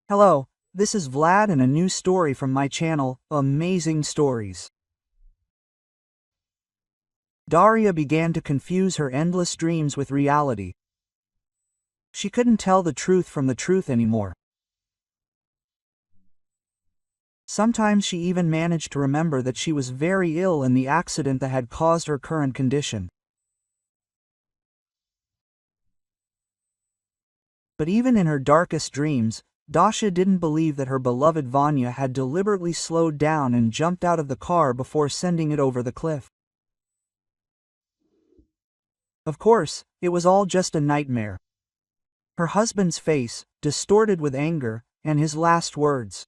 Hello, this is Vlad and a new story from my channel, Amazing Stories. Daria began to confuse her endless dreams with reality. She couldn't tell the truth from the truth anymore. Sometimes she even managed to remember that she was very ill in the accident that had caused her current condition. But even in her darkest dreams, Dasha didn't believe that her beloved Vanya had deliberately slowed down and jumped out of the car before sending it over the cliff. Of course, it was all just a nightmare. Her husband's face, distorted with anger, and his last words.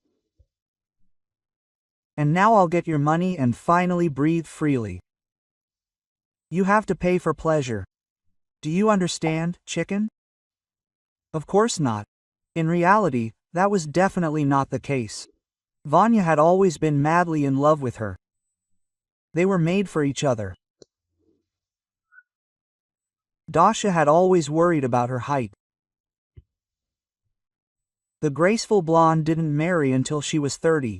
"And now I'll get your money and finally breathe freely. You have to pay for pleasure. Do you understand, chicken?" Of course not. In reality, that was definitely not the case. Vanya had always been madly in love with her. They were made for each other. Dasha had always worried about her height. The graceful blonde didn't marry until she was 30.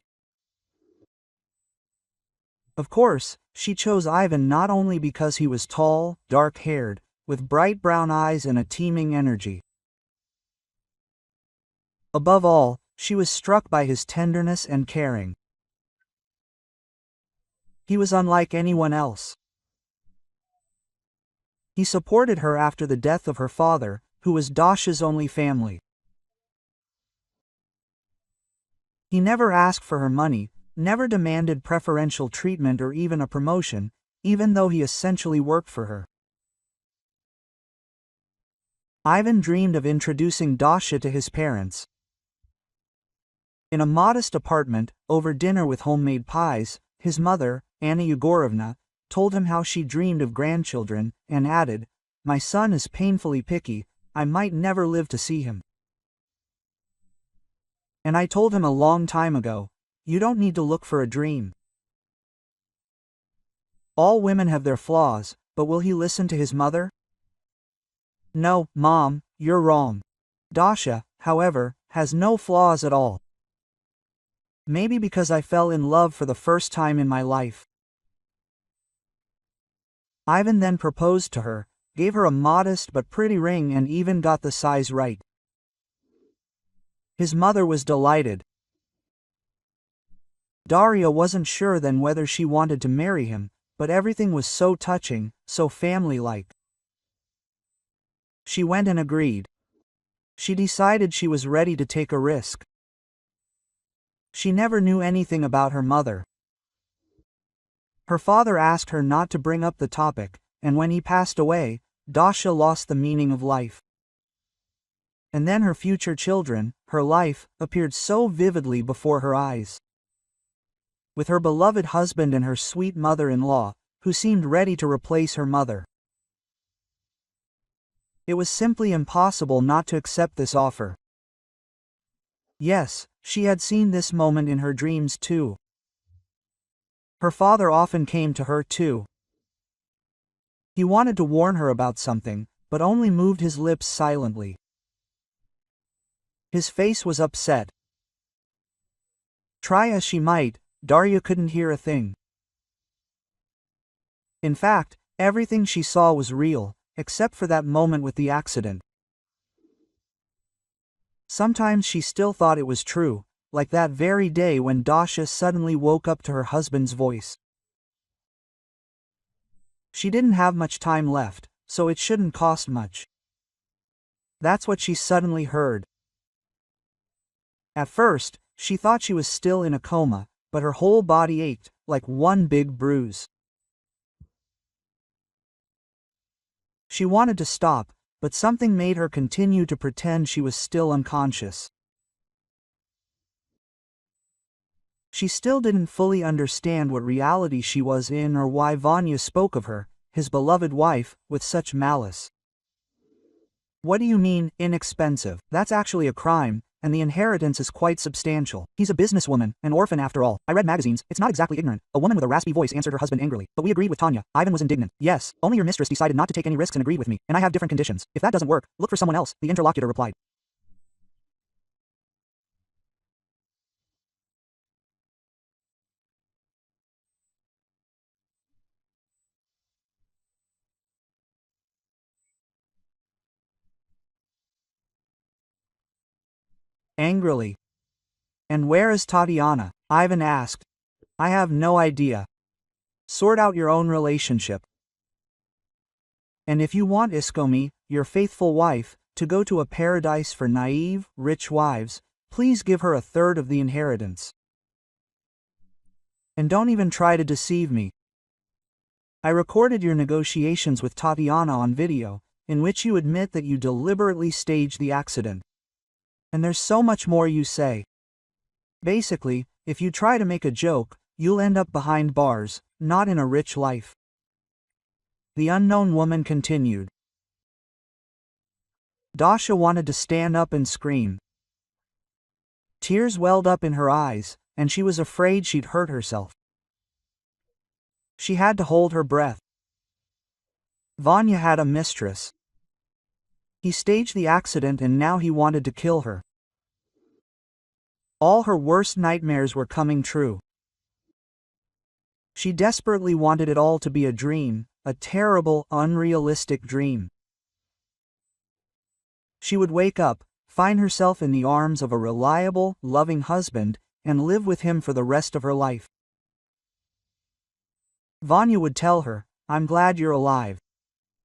Of course, she chose Ivan not only because he was tall, dark-haired, with bright brown eyes and a teeming energy. Above all, she was struck by his tenderness and caring. He was unlike anyone else. He supported her after the death of her father, who was Dasha's only family. He never asked for her money, never demanded preferential treatment or even a promotion, even though he essentially worked for her. Ivan dreamed of introducing Dasha to his parents. In a modest apartment, over dinner with homemade pies, his mother, Anna Yegorovna, told him how she dreamed of grandchildren, and added, "My son is painfully picky, I might never live to see him. And I told him a long time ago, you don't need to look for a dream. All women have their flaws, but will he listen to his mother?" "No, Mom, you're wrong. Dasha, however, has no flaws at all. Maybe because I fell in love for the first time in my life." Ivan then proposed to her, gave her a modest but pretty ring and even got the size right. His mother was delighted. Daria wasn't sure then whether she wanted to marry him, but everything was so touching, so family-like. She went and agreed. She decided she was ready to take a risk. She never knew anything about her mother. Her father asked her not to bring up the topic, and when he passed away, Dasha lost the meaning of life. And then her future children, her life, appeared so vividly before her eyes. With her beloved husband and her sweet mother-in-law, who seemed ready to replace her mother. It was simply impossible not to accept this offer. Yes, she had seen this moment in her dreams too. Her father often came to her too. He wanted to warn her about something, but only moved his lips silently. His face was upset. Try as she might, Daria couldn't hear a thing. In fact, everything she saw was real, except for that moment with the accident. Sometimes she still thought it was true, like that very day when Dasha suddenly woke up to her husband's voice. She didn't have much time left, so it shouldn't cost much. That's what she suddenly heard. At first, she thought she was still in a coma, but her whole body ached, like one big bruise. She wanted to stop, but something made her continue to pretend she was still unconscious. She still didn't fully understand what reality she was in or why Vanya spoke of her, his beloved wife, with such malice. "What do you mean, inexpensive? That's actually a crime, and the inheritance is quite substantial. He's a businesswoman, an orphan after all. I read magazines, it's not exactly ignorant." A woman with a raspy voice answered her husband angrily. "But we agreed with Tanya." Ivan was indignant. "Yes, only your mistress decided not to take any risks and agreed with me, and I have different conditions. If that doesn't work, look for someone else," the interlocutor replied. angrily. "And where is Tatiana?" Ivan asked. "I have no idea. Sort out your own relationship. And if you want Iskomi, your faithful wife, to go to a paradise for naive, rich wives, please give her a third of the inheritance. And don't even try to deceive me. I recorded your negotiations with Tatiana on video, in which you admit that you deliberately staged the accident. And there's so much more you say. Basically, if you try to make a joke, you'll end up behind bars, not in a rich life." The unknown woman continued. Dasha wanted to stand up and scream. Tears welled up in her eyes, and she was afraid she'd hurt herself. She had to hold her breath. Vanya had a mistress. He staged the accident and now he wanted to kill her. All her worst nightmares were coming true. She desperately wanted it all to be a dream, a terrible, unrealistic dream. She would wake up, find herself in the arms of a reliable, loving husband, and live with him for the rest of her life. Vanya would tell her, "I'm glad you're alive.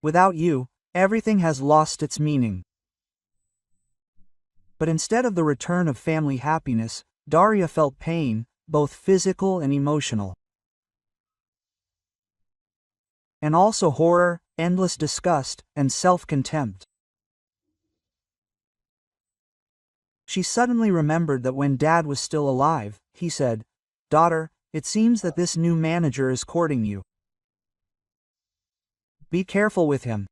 Without you, everything has lost its meaning." But instead of the return of family happiness, Daria felt pain, both physical and emotional. And also horror, endless disgust, and self-contempt. She suddenly remembered that when Dad was still alive, he said, "Daughter, it seems that this new manager is courting you. Be careful with him.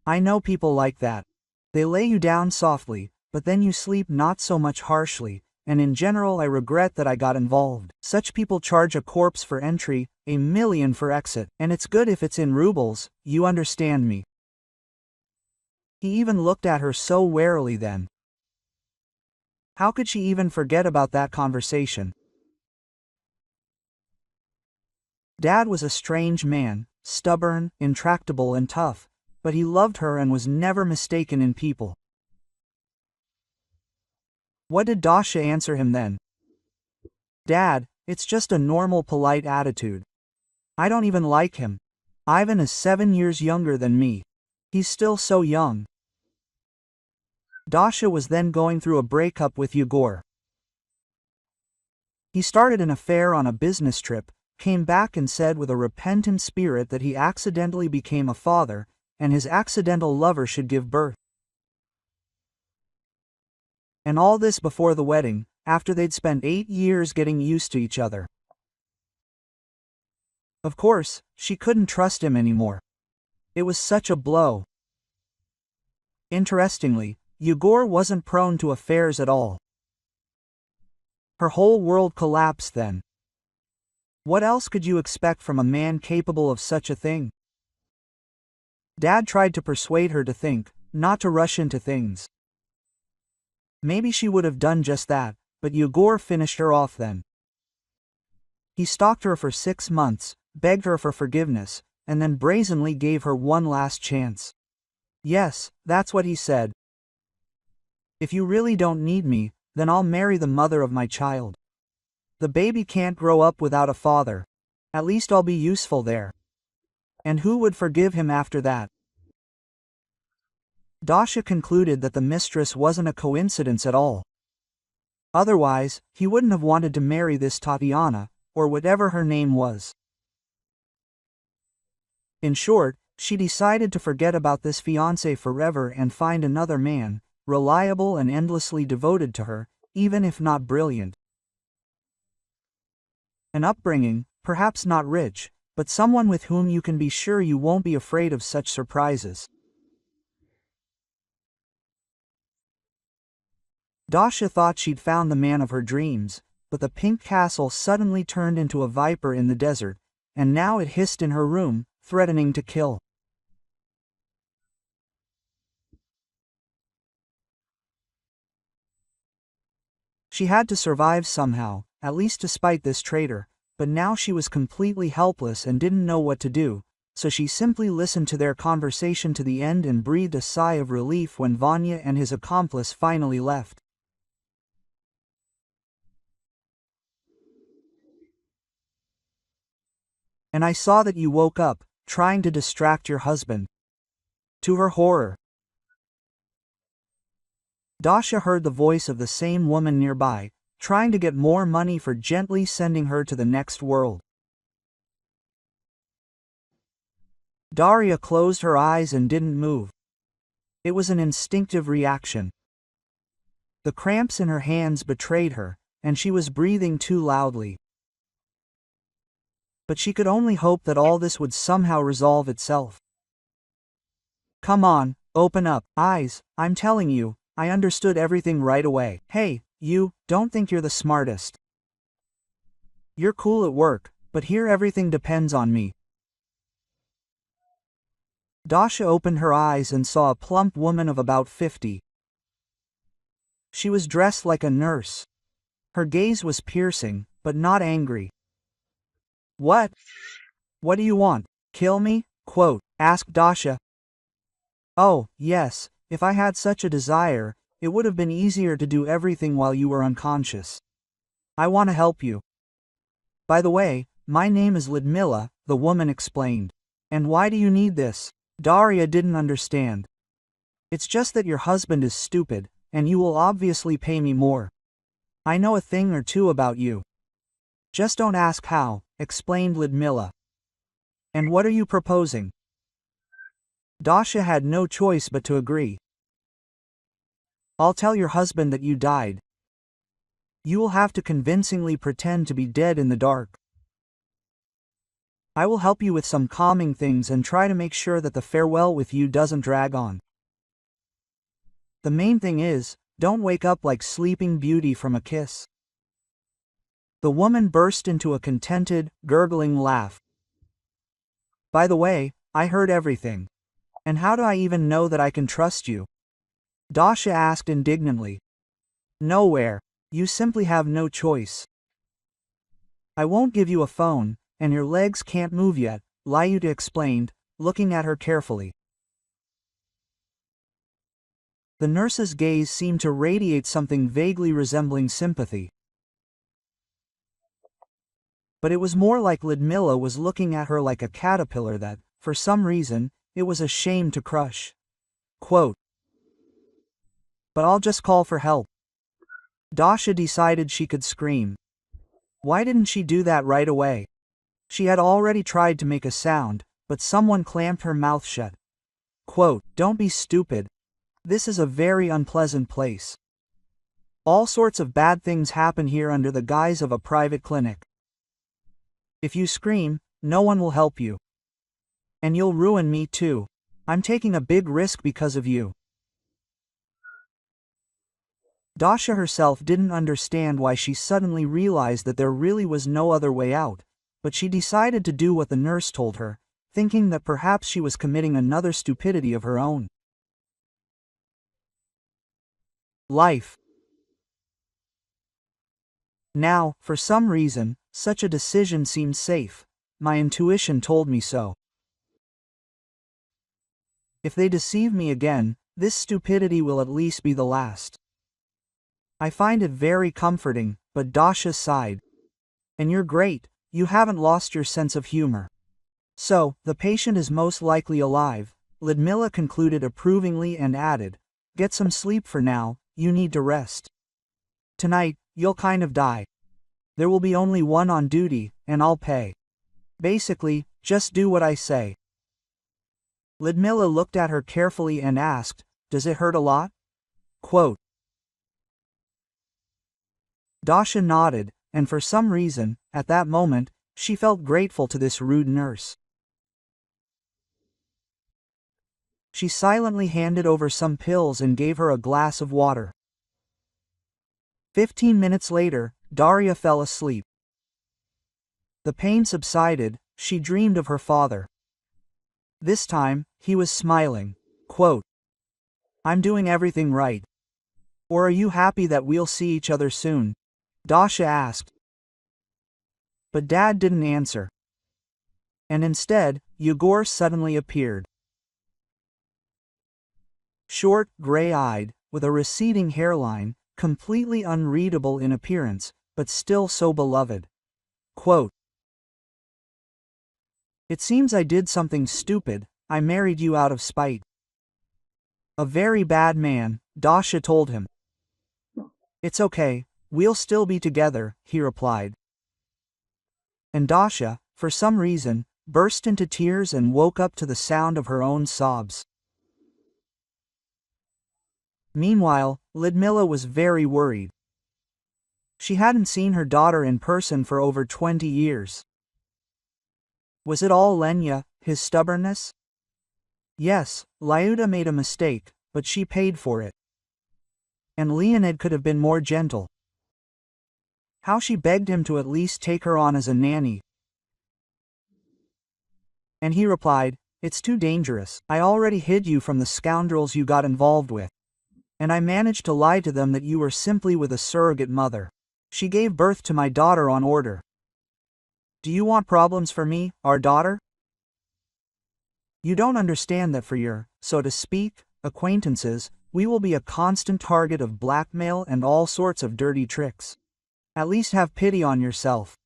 I know people like that. They lay you down softly, but then you sleep not so much harshly, and in general I regret that I got involved. Such people charge a corpse for entry, $1 million for exit, and it's good if it's in rubles, you understand me." He even looked at her so warily then. How could she even forget about that conversation? Dad was a strange man, stubborn, intractable and tough, but he loved her and was never mistaken in people. What did Dasha answer him then? "Dad, it's just a normal polite attitude. I don't even like him. Ivan is 7 years younger than me. He's still so young." Dasha was then going through a breakup with Yegor. He started an affair on a business trip, came back and said with a repentant spirit that he accidentally became a father, and his accidental lover should give birth. And all this before the wedding, after they'd spent 8 years getting used to each other. Of course, she couldn't trust him anymore. It was such a blow. Interestingly, Yegor wasn't prone to affairs at all. Her whole world collapsed then. What else could you expect from a man capable of such a thing? Dad tried to persuade her to think, not to rush into things. Maybe she would have done just that, but Yegor finished her off then. He stalked her for 6 months, begged her for forgiveness, and then brazenly gave her one last chance. Yes, that's what he said. "If you really don't need me, then I'll marry the mother of my child. The baby can't grow up without a father. At least I'll be useful there." And who would forgive him after that? Dasha concluded that the mistress wasn't a coincidence at all. Otherwise, he wouldn't have wanted to marry this Tatiana, or whatever her name was. In short, she decided to forget about this fiancé forever and find another man, reliable and endlessly devoted to her, even if not brilliant. An upbringing, perhaps not rich, but someone with whom you can be sure you won't be afraid of such surprises. Dasha thought she'd found the man of her dreams, but the pink castle suddenly turned into a viper in the desert, and now it hissed in her room, threatening to kill. She had to survive somehow, at least despite this traitor, but now she was completely helpless and didn't know what to do, so she simply listened to their conversation to the end and breathed a sigh of relief when Vanya and his accomplice finally left. And I saw that you woke up, trying to distract your husband. To her horror, Dasha heard the voice of the same woman nearby, trying to get more money for gently sending her to the next world. Daria closed her eyes and didn't move. It was an instinctive reaction. The cramps in her hands betrayed her, and she was breathing too loudly. But she could only hope that all this would somehow resolve itself. Come on, open up, eyes, I'm telling you, I understood everything right away. Hey, you, don't think you're the smartest. You're cool at work, but here everything depends on me. Dasha opened her eyes and saw a plump woman of about 50. She was dressed like a nurse. Her gaze was piercing, but not angry. What? What do you want? Kill me? Asked Dasha. Oh, yes, if I had such a desire, it would have been easier to do everything while you were unconscious. I want to help you. By the way, my name is Ludmila, the woman explained. And why do you need this? Daria didn't understand. It's just that your husband is stupid, and you will obviously pay me more. I know a thing or two about you. Just don't ask how, explained Ludmila. And what are you proposing? Dasha had no choice but to agree. I'll tell your husband that you died. You will have to convincingly pretend to be dead in the dark. I will help you with some calming things and try to make sure that the farewell with you doesn't drag on. The main thing is, don't wake up like Sleeping Beauty from a kiss. The woman burst into a contented, gurgling laugh. By the way, I heard everything. And how do I even know that I can trust you? Dasha asked indignantly. Nowhere. You simply have no choice. I won't give you a phone, and your legs can't move yet, Lyuta explained, looking at her carefully. The nurse's gaze seemed to radiate something vaguely resembling sympathy. But it was more like Ludmila was looking at her like a caterpillar that, for some reason, it was a shame to crush. But I'll just call for help. Dasha decided she could scream. Why didn't she do that right away? She had already tried to make a sound, but someone clamped her mouth shut. Don't be stupid. This is a very unpleasant place. All sorts of bad things happen here under the guise of a private clinic. If you scream, no one will help you. And you'll ruin me too. I'm taking a big risk because of you. Dasha herself didn't understand why she suddenly realized that there really was no other way out, but she decided to do what the nurse told her, thinking that perhaps she was committing another stupidity of her own. Life. Now, for some reason, such a decision seemed safe. My intuition told me so. If they deceive me again, this stupidity will at least be the last. I find it very comforting, but Dasha sighed. And you're great, you haven't lost your sense of humor. So, the patient is most likely alive, Ludmila concluded approvingly and added, get some sleep for now, you need to rest. Tonight, you'll kind of die. There will be only one on duty, and I'll pay. Basically, just do what I say. Ludmila looked at her carefully and asked, does it hurt a lot? Dasha nodded, and for some reason, at that moment, she felt grateful to this rude nurse. She silently handed over some pills and gave her a glass of water. 15 minutes later, Daria fell asleep. The pain subsided, she dreamed of her father. This time, he was smiling. I'm doing everything right. Or are you happy that we'll see each other soon? Dasha asked. But Dad didn't answer. And instead, Yegor suddenly appeared. Short, gray-eyed, with a receding hairline, completely unreadable in appearance, but still so beloved. It seems I did something stupid, I married you out of spite. A very bad man, Dasha told him. It's okay, we'll still be together, he replied. And Dasha, for some reason, burst into tears and woke up to the sound of her own sobs. Meanwhile, Ludmilla was very worried. She hadn't seen her daughter in person for over 20 years. Was it all Lenya, his stubbornness? Yes, Lyuda made a mistake, but she paid for it. And Leonid could have been more gentle. How she begged him to at least take her on as a nanny. And he replied, "It's too dangerous, I already hid you from the scoundrels you got involved with. And I managed to lie to them that you were simply with a surrogate mother. She gave birth to my daughter on order. Do you want problems for me, our daughter? You don't understand that for your, so to speak, acquaintances, we will be a constant target of blackmail and all sorts of dirty tricks. At least have pity on yourself.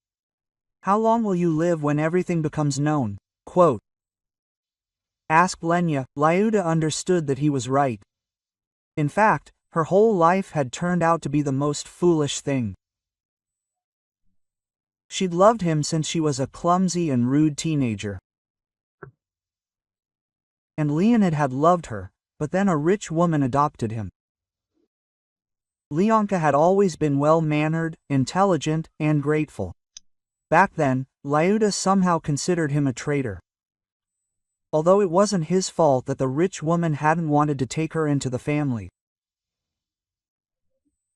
How long will you live when everything becomes known?" Quote. Asked Lenya, Lyuda understood that he was right. In fact, her whole life had turned out to be the most foolish thing. She'd loved him since she was a clumsy and rude teenager. And Leonid had loved her, but then a rich woman adopted him. Leonka had always been well-mannered, intelligent, and grateful. Back then, Lyuda somehow considered him a traitor. Although it wasn't his fault that the rich woman hadn't wanted to take her into the family.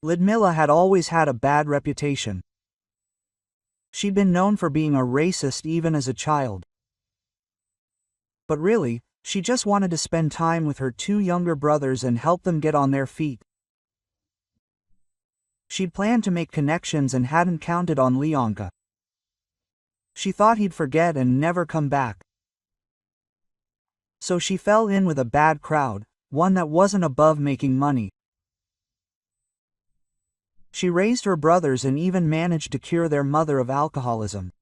Ludmilla had always had a bad reputation. She'd been known for being a racist even as a child. But really, she just wanted to spend time with her two younger brothers and help them get on their feet. She'd planned to make connections and hadn't counted on Leonka. She thought he'd forget and never come back. So she fell in with a bad crowd, one that wasn't above making money. She raised her brothers and even managed to cure their mother of alcoholism.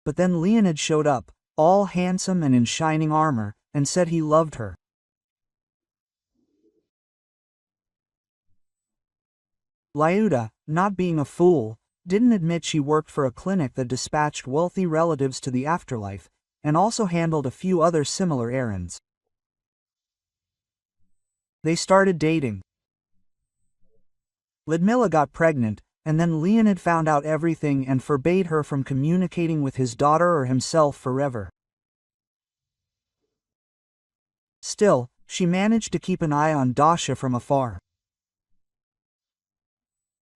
But then Leonid showed up, all handsome and in shining armor, and said he loved her. Lyuda, not being a fool, didn't admit she worked for a clinic that dispatched wealthy relatives to the afterlife, and also handled a few other similar errands. They started dating. Ludmilla got pregnant, and then Leonid found out everything and forbade her from communicating with his daughter or himself forever. Still, she managed to keep an eye on Dasha from afar.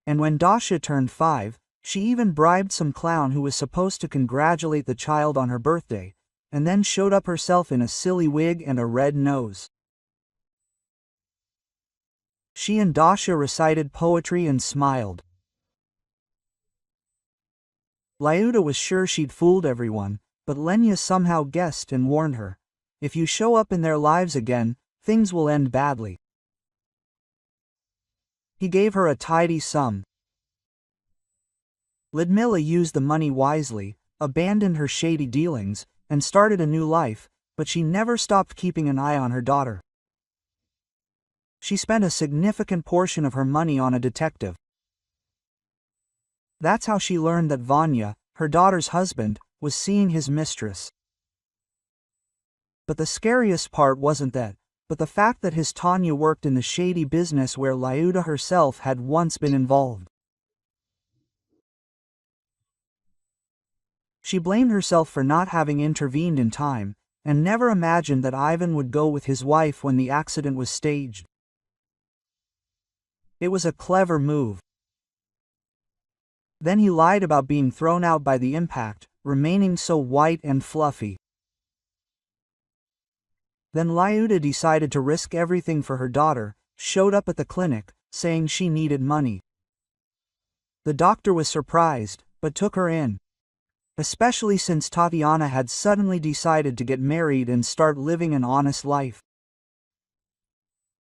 And when Dasha turned 5, she even bribed some clown who was supposed to congratulate the child on her birthday, and then showed up herself in a silly wig and a red nose. She and Dasha recited poetry and smiled. Lyuda was sure she'd fooled everyone, but Lenya somehow guessed and warned her, "If you show up in their lives again, things will end badly." He gave her a tidy sum. Ludmilla used the money wisely, abandoned her shady dealings, and started a new life, but she never stopped keeping an eye on her daughter. She spent a significant portion of her money on a detective. That's how she learned that Vanya, her daughter's husband, was seeing his mistress. But the scariest part wasn't that, but the fact that his Tanya worked in the shady business where Lyuda herself had once been involved. She blamed herself for not having intervened in time, and never imagined that Ivan would go with his wife when the accident was staged. It was a clever move. Then he lied about being thrown out by the impact, remaining so white and fluffy. Then Lyuda decided to risk everything for her daughter, showed up at the clinic, saying she needed money. The doctor was surprised, but took her in. Especially since Tatiana had suddenly decided to get married and start living an honest life.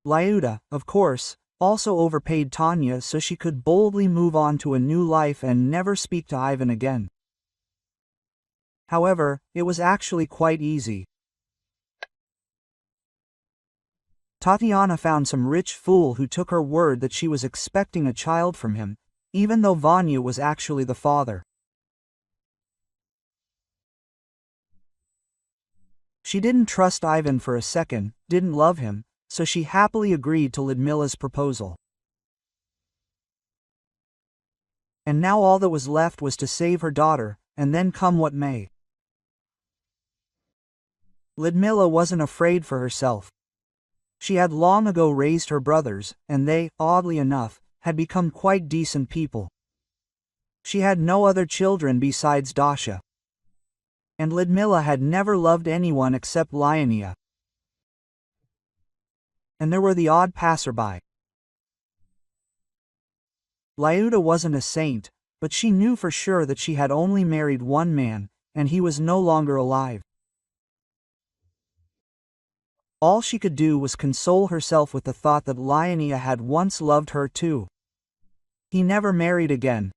Lyuda, of course, also overpaid Tanya so she could boldly move on to a new life and never speak to Ivan again. However, it was actually quite easy. Tatiana found some rich fool who took her word that she was expecting a child from him, even though Vanya was actually the father. She didn't trust Ivan for a second, didn't love him, so she happily agreed to Ludmila's proposal. And now all that was left was to save her daughter, and then come what may. Ludmila wasn't afraid for herself. She had long ago raised her brothers, and they, oddly enough, had become quite decent people. She had no other children besides Dasha. And Ludmila had never loved anyone except Lyania. And there were the odd passerby. Lyuda wasn't a saint, but she knew for sure that she had only married one man, and he was no longer alive. All she could do was console herself with the thought that Lyania had once loved her too. He never married again.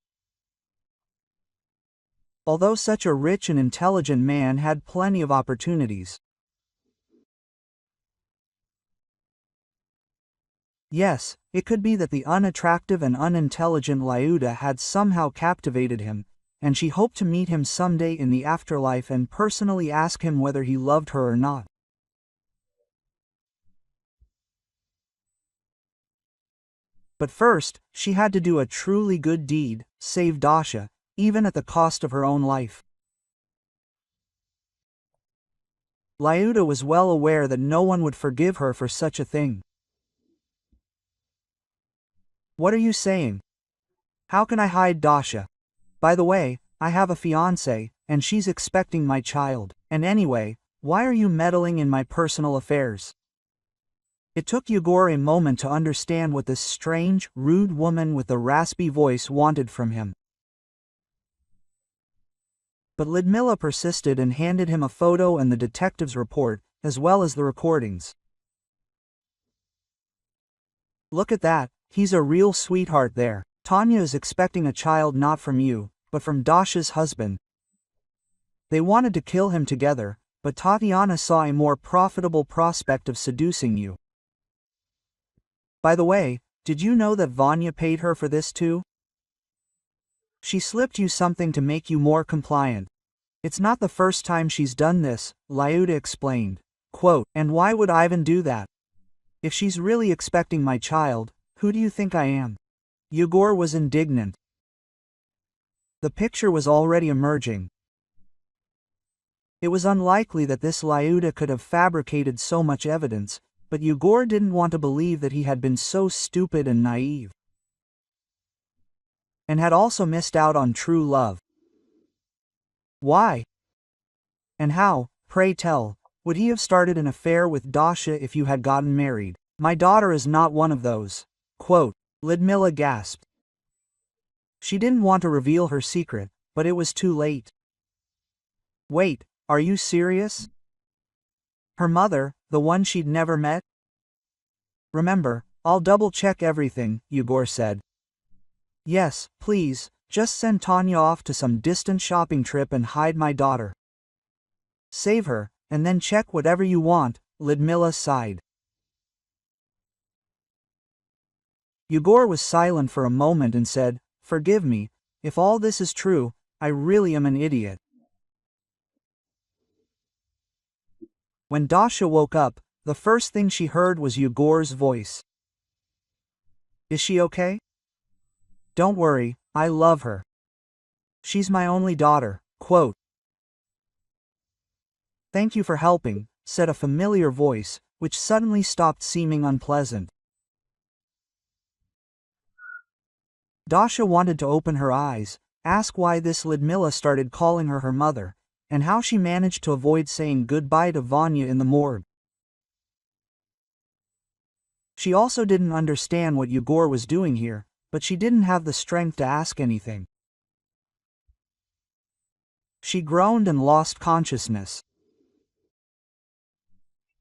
Although such a rich and intelligent man had plenty of opportunities. Yes, it could be that the unattractive and unintelligent Lyuda had somehow captivated him, and she hoped to meet him someday in the afterlife and personally ask him whether he loved her or not. But first, she had to do a truly good deed, save Dasha, even at the cost of her own life. Lyuda was well aware that no one would forgive her for such a thing. What are you saying? How can I hide Dasha? By the way, I have a fiancé, and she's expecting my child. And anyway, why are you meddling in my personal affairs? It took Yegor a moment to understand what this strange, rude woman with the raspy voice wanted from him. But Ludmila persisted and handed him a photo and the detective's report, as well as the recordings. Look at that, he's a real sweetheart there. Tanya is expecting a child not from you, but from Dasha's husband. They wanted to kill him together, but Tatiana saw a more profitable prospect of seducing you. By the way, did you know that Vanya paid her for this too? She slipped you something to make you more compliant. It's not the first time she's done this, Lyuda explained. Quote, and why would Ivan do that? If she's really expecting my child, who do you think I am? Yegor was indignant. The picture was already emerging. It was unlikely that this Lyuda could have fabricated so much evidence, but Yegor didn't want to believe that he had been so stupid and naive. And had also missed out on true love. Why? And how, pray tell, would he have started an affair with Dasha if you had gotten married? My daughter is not one of those. Quote, Ludmila gasped. She didn't want to reveal her secret, but it was too late. Wait, are you serious? Her mother, the one she'd never met? Remember, I'll double-check everything, Yegor said. Yes, please, just send Tanya off to some distant shopping trip and hide my daughter. Save her, and then check whatever you want, Ludmila sighed. Yegor was silent for a moment and said, forgive me, if all this is true, I really am an idiot. When Dasha woke up, the first thing she heard was Yegor's voice. Is she okay? Don't worry, I love her. She's my only daughter, quote. Thank you for helping, said a familiar voice, which suddenly stopped seeming unpleasant. Dasha wanted to open her eyes, ask why this Ludmila started calling her mother, and how she managed to avoid saying goodbye to Vanya in the morgue. She also didn't understand what Yegor was doing here, but she didn't have the strength to ask anything. She groaned and lost consciousness.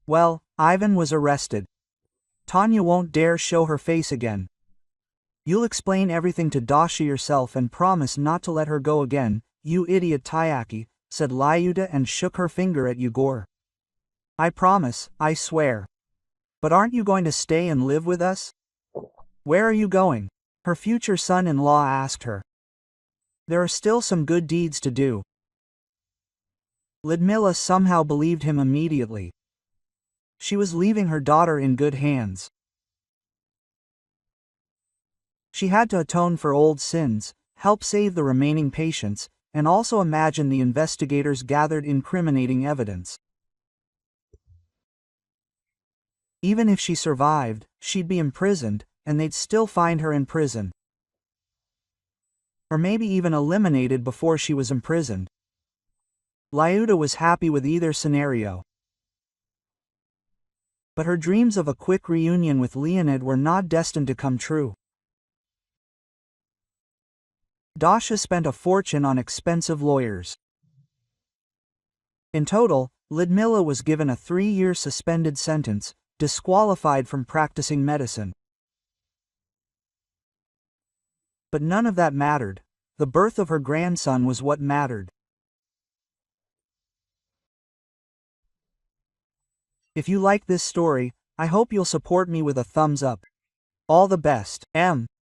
Well, Ivan was arrested. Tanya won't dare show her face again. You'll explain everything to Dasha yourself and promise not to let her go again, you idiot Tyaki, said Lyuda and shook her finger at Yegor. I promise, I swear. But aren't you going to stay and live with us? Where are you going? Her future son-in-law asked her. There are still some good deeds to do. Ludmila somehow believed him immediately. She was leaving her daughter in good hands. She had to atone for old sins, help save the remaining patients, and also imagine the investigators gathered incriminating evidence. Even if she survived, she'd be imprisoned, and they'd still find her in prison. Or maybe even eliminated before she was imprisoned. Lyuda was happy with either scenario. But her dreams of a quick reunion with Leonid were not destined to come true. Dasha spent a fortune on expensive lawyers. In total, Ludmila was given a 3-year suspended sentence, disqualified from practicing medicine. But none of that mattered. The birth of her grandson was what mattered. If you like this story, I hope you'll support me with a thumbs up. All the best, M.